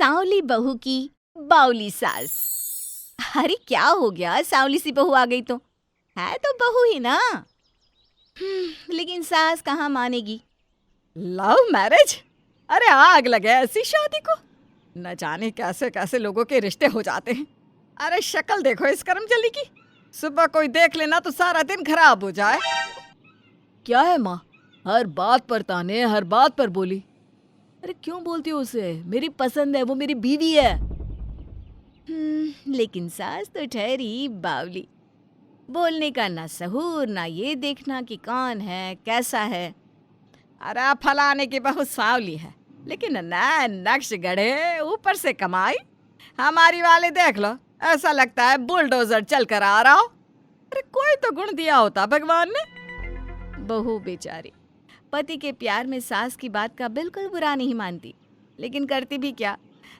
सांवली बहू की बावली सास। अरे क्या हो गया, सांवली सी बहू आ गई तो है तो बहू ही ना। लेकिन सास कहाँ मानेगी। Love marriage? अरे आग लगे ऐसी शादी को। न जाने कैसे कैसे लोगों के रिश्ते हो जाते हैं। अरे शक्ल देखो इस करमजली की, सुबह कोई देख लेना तो सारा दिन खराब हो जाए। क्या है माँ, हर बात पर ताने, हर बात पर बोली। अरे क्यों बोलती हो उसे? मेरी पसंद है, वो मेरी बीवी है। लेकिन सास तो ठहरी बावली। बोलने का ना सहूर, ना ये देखना कि कौन है कैसा है। अरे फलाने की बहुत सांवली है, लेकिन न नक्श गढ़े ऊपर से कमाई। हमारी वाले देख लो, ऐसा लगता है बुलडोजर चल कर आ रहा हो। अरे कोई तो गुण दिया होता भगवान ने। बहू बेचारी पति के प्यार में सास की बात का बिल्कुल बुरा नहीं मानती, लेकिन करती भी क्या।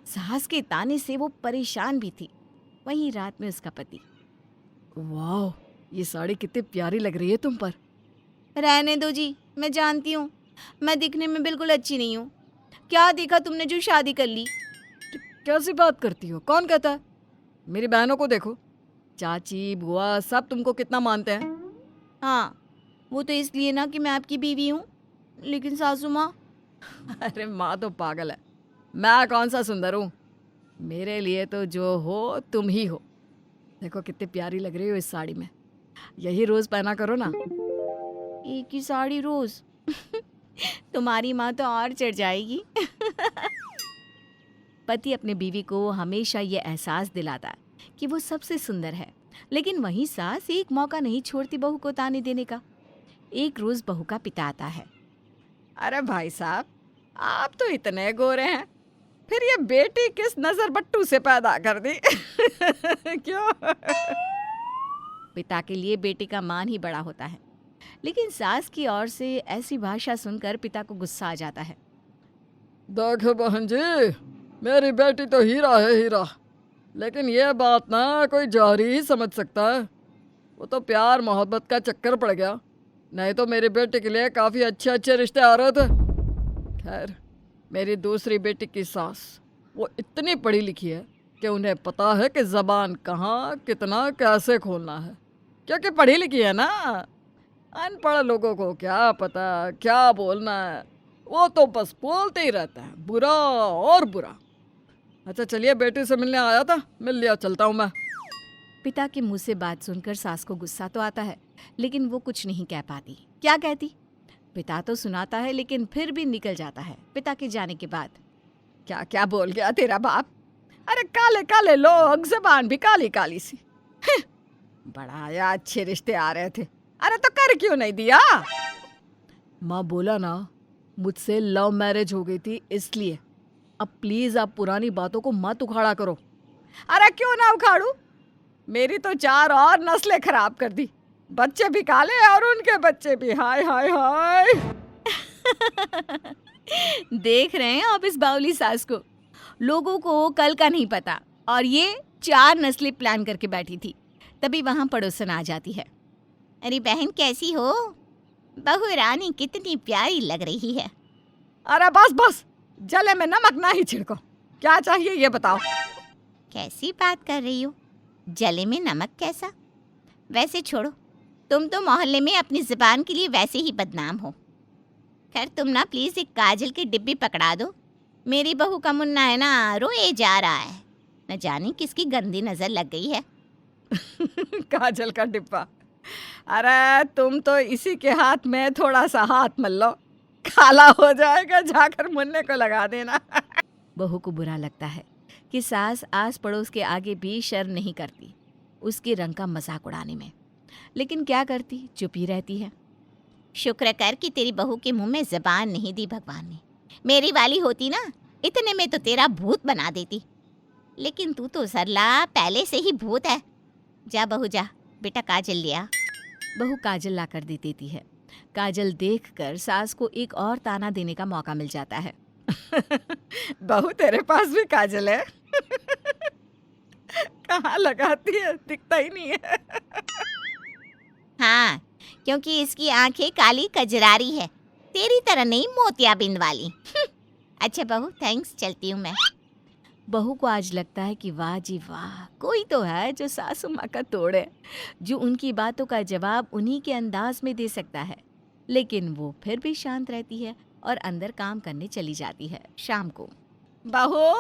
सास के ताने से वो परेशान भी थी। वहीं रात में उसका पति। वाह, ये साड़ी कितनी प्यारी लग रही है तुम पर। रहने दो जी, मैं जानती हूँ मैं दिखने में बिल्कुल अच्छी नहीं हूँ। क्या देखा तुमने जो शादी कर ली। कैसी बात करती हो? कौन कहता है? मेरी बहनों को देखो, चाची बुआ सब तुमको कितना मानते हैं। हाँ, वो तो इसलिए ना कि मैं आपकी बीवी हूँ। लेकिन सासू माँ। अरे माँ तो पागल है, मैं कौन सा सुंदर हूँ? मेरे लिए तो जो हो तुम ही हो। देखो कितनी प्यारी लग रही हो इस साड़ी में। यही रोज पहना करो ना। एक ही साड़ी रोज? तुम्हारी माँ तो और चढ़ जाएगी। पति अपने बीवी को हमेशा ये एहसास दिलाता कि वो सबसे सुंदर है, लेकिन वहीं सास एक मौका नहीं छोड़ती बहू को ताने देने का। एक रोज बहू का पिता आता है। अरे भाई साहब, आप तो इतने गोरे हैं, फिर ये बेटी किस नजर बट्टू से पैदा कर दी? क्यों? पिता के लिए बेटी का मान ही बड़ा होता है, लेकिन सास की ओर से ऐसी भाषा सुनकर पिता को गुस्सा आ जाता है। देखो बहन जी, मेरी बेटी तो हीरा है, हीरा। लेकिन ये बात ना कोई जौहरी ही समझ सकता है। वो तो प्यार मोहब्बत का चक्कर पड़ गया, नहीं तो मेरी बेटी के लिए काफ़ी अच्छे अच्छे रिश्ते आ रहे थे। खैर, मेरी दूसरी बेटी की सास वो इतनी पढ़ी लिखी है कि उन्हें पता है कि ज़बान कहाँ कितना कैसे खोलना है, क्योंकि पढ़ी लिखी है ना। अनपढ़ लोगों को क्या पता क्या बोलना है, वो तो बस बोलते ही रहता है, बुरा और बुरा। अच्छा चलिए, बेटी से मिलने आया था, मिल लिया, चलता हूँ मैं। पिता के मुंह से बात सुनकर सास को गुस्सा तो आता है, लेकिन वो कुछ नहीं कह पाती। क्या कहती? पिता तो सुनाता है, लेकिन फिर भी निकल जाता है पिता के जाने के बाद। क्या क्या बोल गया तेरा बाप? अरे काले काले लोग, जबान भी काली काली सी। बड़ा आया, अच्छे रिश्ते आ रहे थे, अरे तो कर क्यों नहीं दिया? माँ बोला ना, मुझसे लव मैरिज हो गई थी इसलिए। अब प्लीज आप पुरानी बातों को मत उखाड़ा करो। अरे क्यों ना उखाड़ू? मेरी तो 4 और नस्लें खराब कर दी, बच्चे भी काले और उनके बच्चे भी। हाय हाय हाय। देख रहे हैं आप इस बावली सास को। लोगों को कल का नहीं पता, और ये 4 नस्लें प्लान करके बैठी थी। तभी वहां पड़ोसन आ जाती है। अरे बहन कैसी हो? बहू रानी कितनी प्यारी लग रही है। अरे बस बस, जले में नमक ना ही छिड़को। क्या चाहिए ये बताओ। कैसी बात कर रही हो? जले में नमक कैसा? वैसे छोड़ो, तुम तो मोहल्ले में अपनी ज़ुबान के लिए वैसे ही बदनाम हो। खैर तुम ना प्लीज़ एक काजल की डिब्बी पकड़ा दो। मेरी बहू का मुन्ना है ना, रोए जा रहा है। न जाने किसकी गंदी नज़र लग गई है। काजल का डिब्बा? अरे तुम तो इसी के हाथ में थोड़ा सा हाथ मल लो, काला हो जाएगा, जाकर मुन्ने को लगा देना। बहू को बुरा लगता है कि सास आस पड़ोस के आगे भी शर्म नहीं करती उसके रंग का मजाक उड़ाने में, लेकिन क्या करती, चुप ही रहती है। शुक्र कर कि तेरी बहू के मुंह में ज़बान नहीं दी भगवान ने। मेरी वाली होती ना, इतने में तो तेरा भूत बना देती। लेकिन तू तो सरला पहले से ही भूत है। जा बहू जा, बेटा काजल लिया। बहू काजल ला कर दे देती है। काजल देखकर सास को एक और ताना देने का मौका मिल जाता है। बहू तेरे पास भी काजल है? कहाँ लगाती है, दिखता ही नहीं है। हाँ, क्योंकि इसकी आंखें काली कजरारी है, तेरी तरह नहीं मोतियाबिंद वाली। अच्छा बहू, थैंक्स, चलती हूँ मैं। बहू को आज लगता है कि वाह जी वाह, कोई तो है जो सासू माँ का तोड़े, जो उनकी बातों का जवाब उन्हीं के अंदाज में दे सकता है। लेकिन वो फिर भी शांत रहती है और अंदर काम करने चली जाती है। शाम को बहू,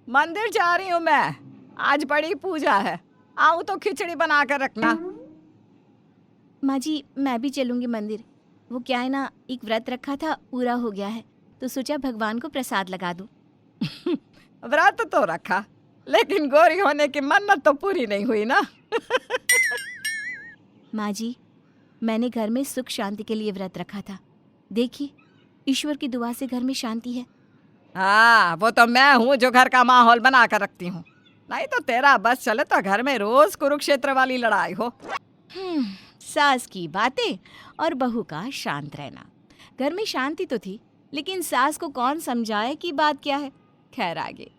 मंदिर जा रही हूँ मैं, आज बड़ी पूजा है, आऊँ तो खिचड़ी बना कर रखना। माँ जी, मैं भी चलूँगी मंदिर। वो क्या है ना, एक व्रत रखा था, पूरा हो गया है, तो सोचा भगवान को प्रसाद लगा दूँ। व्रत तो रखा, लेकिन गोरी होने की मन्नत तो पूरी नहीं हुई ना। माँ जी, मैंने घर में सुख शांति के लिए व्रत रखा था। देखिए, ईश्वर की दुआ से घर में शांति है। हाँ, वो तो मैं हूँ जो घर का माहौल बना कर रखती हूँ, नहीं तो तेरा बस चले तो घर में रोज कुरुक्षेत्र वाली लड़ाई हो। सास की बातें और बहू का शांत रहना। घर में शांति तो थी, लेकिन सास को कौन समझाए कि बात क्या है। खैर आगे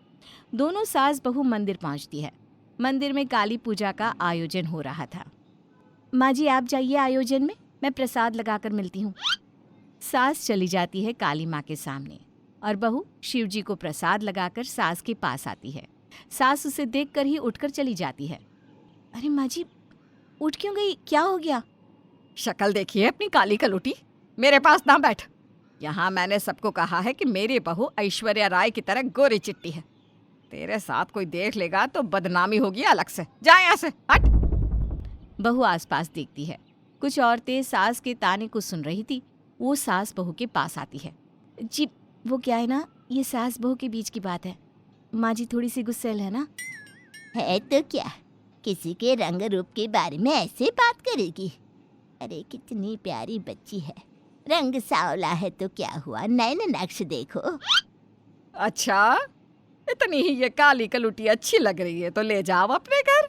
दोनों सास बहू मंदिर पहुंचती है। मंदिर में काली पूजा का आयोजन हो रहा था। माँ जी, आप जाइए आयोजन में, मैं प्रसाद लगाकर मिलती हूँ। सास चली जाती है काली माँ के सामने और बहू शिव जी को प्रसाद लगाकर सास के पास आती है। सास उसे देखकर ही उठकर चली जाती है। अरे माँ जी, उठ क्यों गई, क्या हो गया? शक्ल देखिए अपनी काली कलूटी, मेरे पास ना बैठ। यहाँ मैंने सबको कहा है कि मेरी बहू ऐश्वर्या राय की तरह गोरी चिट्टी है। तेरे साथ कोई देख लेगा तो बदनामी होगी अलग से। जा यहाँ से, हट। बहू आसपास देखती है। कुछ औरतें सास के ताने को सुन रही थी। वो सास बहू के पास आती है। जी, वो क्या है ना, ये सास बहू के बीच की बात है। माँ जी थोड़ी सी गुस्सैल है ना। है तो क्या, किसी के रंग रूप के बारे में ऐसे बात करेगी? अरे कितनी प्यारी बच्ची है, रंग सांवला है तो क्या हुआ, नैन नक्श देखो। अच्छा, इतनी ही ये काली कलूटी अच्छी लग रही है तो ले जाओ अपने घर।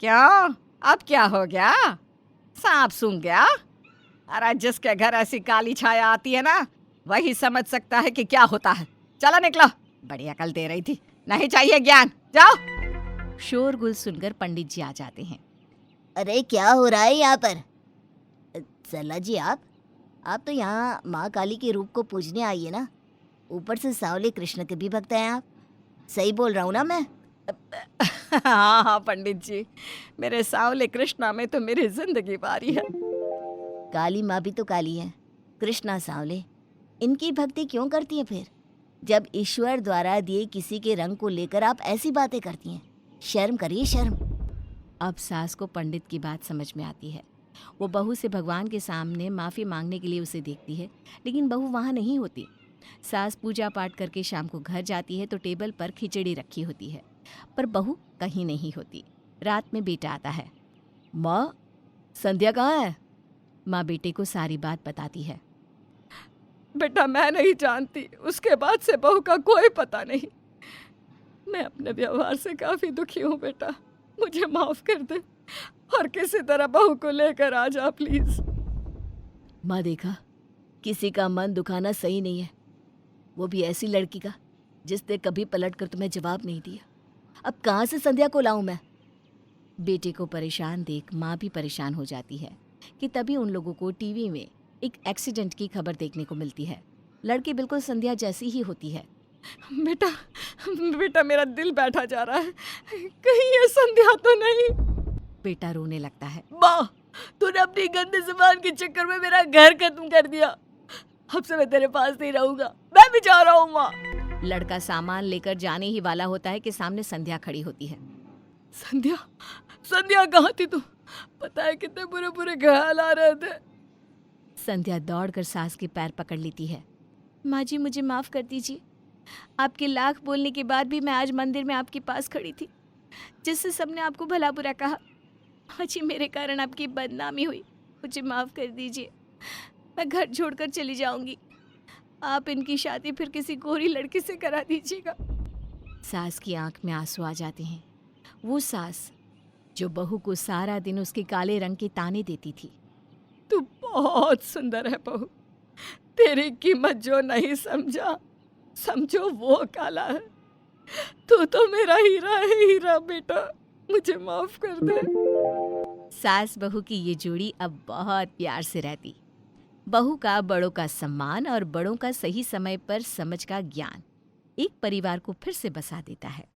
क्यों, अब क्या हो गया, सांप सूंघ गया? अरे जिसके घर ऐसी काली छाया आती है ना, वही समझ सकता है कि क्या होता है। चलो निकलो, बड़ी अकल दे रही थी, नहीं चाहिए ज्ञान, जाओ। शोरगुल सुनकर पंडित जी आ जाते हैं। अरे क्या हो रहा है यहाँ पर? सरला जी, आप तो यहाँ माँ काली के रूप को पूजने आई है ना, ऊपर से सांवले कृष्ण के भी भक्त हैं आप। सही बोल रहा हूँ ना मैं? हाँ हाँ पंडित जी, मेरे सांवले कृष्णा में तो मेरी जिंदगी बारी है। काली माँ भी तो काली है, कृष्णा सांवले, इनकी भक्ति क्यों करती है फिर? जब ईश्वर द्वारा दिए किसी के रंग को लेकर आप ऐसी बातें करती हैं, शर्म करिए शर्म। अब सास को पंडित की बात समझ में आती है। वो बहू से भगवान के सामने माफ़ी मांगने के लिए उसे देखती है, लेकिन बहू वहाँ नहीं होती। सास पूजा पाठ करके शाम को घर जाती है तो टेबल पर खिचड़ी रखी होती है, पर बहू कहीं नहीं होती। रात में बेटा आता है। माँ, संध्या कहाँ है? माँ बेटे को सारी बात बताती है। बेटा मैं नहीं जानती, उसके बाद से बहू का कोई पता नहीं। मैं अपने व्यवहार से काफी दुखी हूँ बेटा, मुझे माफ कर दे और किसी तरह बहू को लेकर आ जा प्लीज। माँ देखा, किसी का मन दुखाना सही नहीं है, वो भी ऐसी लड़की का जिसने कभी पलट कर तुम्हें जवाब नहीं दिया। अब कहाँ से संध्या को लाऊं मैं? बेटे को परेशान देख माँ भी परेशान हो जाती है कि तभी उन लोगों को टीवी में एक एक्सीडेंट की खबर देखने को मिलती है। लड़की बिल्कुल संध्या जैसी ही होती है। बेटा बेटा मेरा दिल बैठा जा रहा है, कहीं ये संध्या तो नहीं। बेटा रोने लगता है। माँ, तूने अपनी गंदी जुबान के चक्कर में मेरा घर खत्म कर दिया, अब से मैं तेरे पास नहीं रहूंगा, मैं भी जा रहा हूँ माँ। लड़का सामान लेकर जाने ही वाला होता है कि सामने संध्या खड़ी होती है। संध्या, संध्या कहाँ थी तू? पता है कितने बुरे बुरे ख्याल आ रहे थे। संध्या दौड़कर सास के पैर पकड़ लेती है। माँ जी मुझे माफ़ कर दीजिए, आपके लाख बोलने के बाद भी मैं आज मंदिर में आपके पास खड़ी थी, जिससे सबने आपको भला बुरा कहा। माँ जी मेरे कारण आपकी बदनामी हुई, मुझे माफ़ कर दीजिए, मैं घर छोड़कर चली जाऊंगी। आप इनकी शादी फिर किसी गोरी लड़की से करा दीजिएगा। सास की आंख में आंसू आ जाते हैं। वो सास जो बहू को सारा दिन उसके काले रंग के ताने देती थी। तू बहुत सुंदर है बहू, तेरी कीमत जो नहीं समझा, समझो वो काला है। तू तो मेरा हीरा है, हीरा बेटा, मुझे माफ कर दे। सास बहू की ये जोड़ी अब बहुत प्यार से रहती। बहू का बड़ों का सम्मान और बड़ों का सही समय पर समझ का ज्ञान एक परिवार को फिर से बसा देता है।